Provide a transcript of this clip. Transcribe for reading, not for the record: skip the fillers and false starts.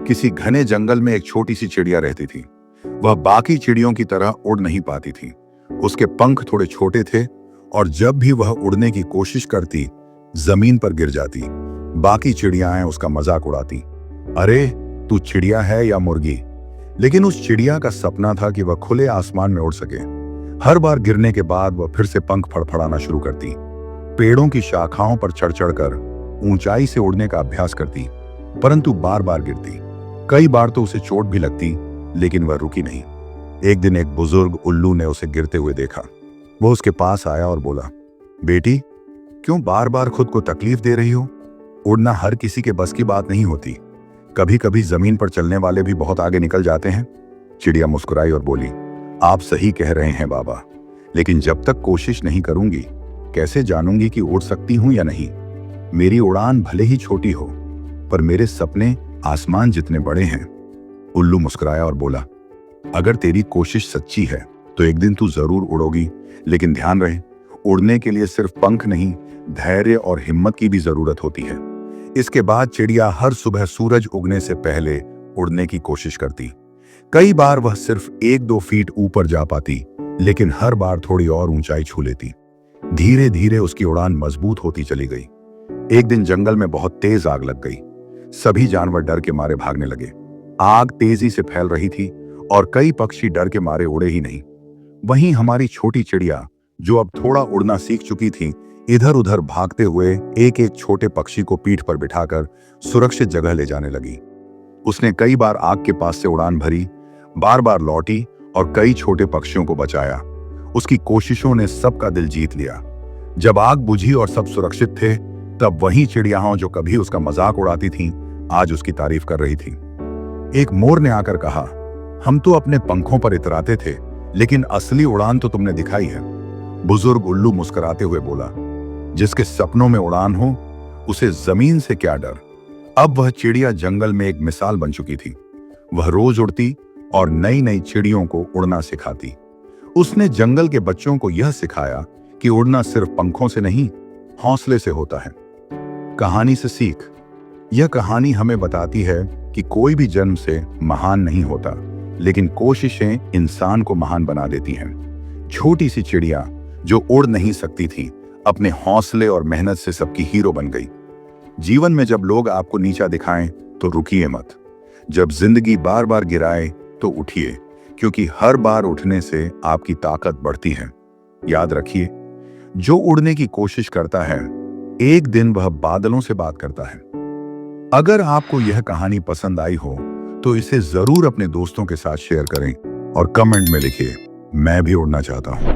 किसी घने जंगल में एक छोटी सी चिड़िया रहती थी। वह बाकी चिड़ियों की तरह उड़ नहीं पाती थी। उसके पंख थोड़े छोटे थे और जब भी वह उड़ने की कोशिश करती, जमीन पर गिर जाती। बाकी चिड़ियाएं उसका मजाक उड़ाती, अरे तू चिड़िया है या मुर्गी। लेकिन उस चिड़िया का सपना था कि वह खुले आसमान में उड़ सके। हर बार गिरने के बाद वह फिर से पंख फड़फड़ाना शुरू करती, पेड़ों की शाखाओं पर चढ़ चढ़कर ऊंचाई से उड़ने का अभ्यास करती, परंतु बार बार गिरती। कई बार तो उसे चोट भी लगती, लेकिन वह रुकी नहीं। एक दिन एक बुजुर्ग उल्लू ने उसे गिरते हुए देखा। वो उसके पास आया और बोला, बेटी, क्यों बार बार खुद को तकलीफ दे रही हो? उड़ना हर किसी के बस की बात नहीं होती। कभी कभी जमीन पर चलने वाले भी बहुत आगे निकल जाते हैं। चिड़िया मुस्कुराई और बोली, आप सही कह रहे हैं बाबा, लेकिन जब तक कोशिश नहीं करूंगी कैसे जानूंगी कि उड़ सकती हूं या नहीं। मेरी उड़ान भले ही छोटी हो, पर मेरे सपने आसमान जितने बड़े हैं। उल्लू मुस्कुराया और बोला, अगर तेरी कोशिश सच्ची है तो एक दिन तू जरूर उड़ोगी, लेकिन ध्यान रहे, उड़ने के लिए सिर्फ पंख नहीं, धैर्य और हिम्मत की भी जरूरत होती है। इसके बाद चिड़िया हर सुबह सूरज उगने से पहले उड़ने की कोशिश करती। कई बार वह सिर्फ 1-2 फीट ऊपर जा पाती, लेकिन हर बार थोड़ी और ऊंचाई छू लेती। धीरे धीरे उसकी उड़ान मजबूत होती चली गई। एक दिन जंगल में बहुत तेज आग लग गई। सभी जानवर डर के मारे भागने लगे। आग तेजी से फैल रही थी और कई पक्षी डर के मारे उड़े ही नहीं। वहीं हमारी छोटी चिड़िया, जो अब थोड़ा उड़ना सीख चुकी थी, इधर उधर भागते हुए एक एक छोटे पक्षी को पीठ पर बिठाकर सुरक्षित जगह ले जाने लगी। उसने कई बार आग के पास से उड़ान भरी, बार बार लौटी और कई छोटे पक्षियों को बचाया। उसकी कोशिशों ने सबका दिल जीत लिया। जब आग बुझी और सब सुरक्षित थे, तब वही चिड़ियाओं जो कभी उसका मजाक उड़ाती थीं, आज उसकी तारीफ कर रही थीं। एक मोर ने आकर कहा, हम तो अपने पंखों पर इतराते थे, लेकिन असली उड़ान तो तुमने दिखाई है। बुजुर्ग उल्लू मुस्कुराते हुए बोला, जिसके सपनों में उड़ान हो, उसे जमीन से क्या डर। अब वह चिड़िया जंगल में एक मिसाल बन चुकी थी। वह रोज उड़ती और नई नई चिड़ियों को उड़ना सिखाती। उसने जंगल के बच्चों को यह सिखाया कि उड़ना सिर्फ पंखों से नहीं, हौसले से होता है। कहानी से सीख। यह कहानी हमें बताती है कि कोई भी जन्म से महान नहीं होता, लेकिन कोशिशें इंसान को महान बना देती हैं। छोटी सी चिड़िया जो उड़ नहीं सकती थी, अपने हौसले और मेहनत से सबकी हीरो बन गई। जीवन में जब लोग आपको नीचा दिखाएं तो रुकिए मत। जब जिंदगी बार बार गिराए तो उठिए, क्योंकि हर बार उठने से आपकी ताकत बढ़ती है। याद रखिए, जो उड़ने की कोशिश करता है, एक दिन वह बादलों से बात करता है। अगर आपको यह कहानी पसंद आई हो तो इसे जरूर अपने दोस्तों के साथ शेयर करें और कमेंट में लिखिए, मैं भी उड़ना चाहता हूं।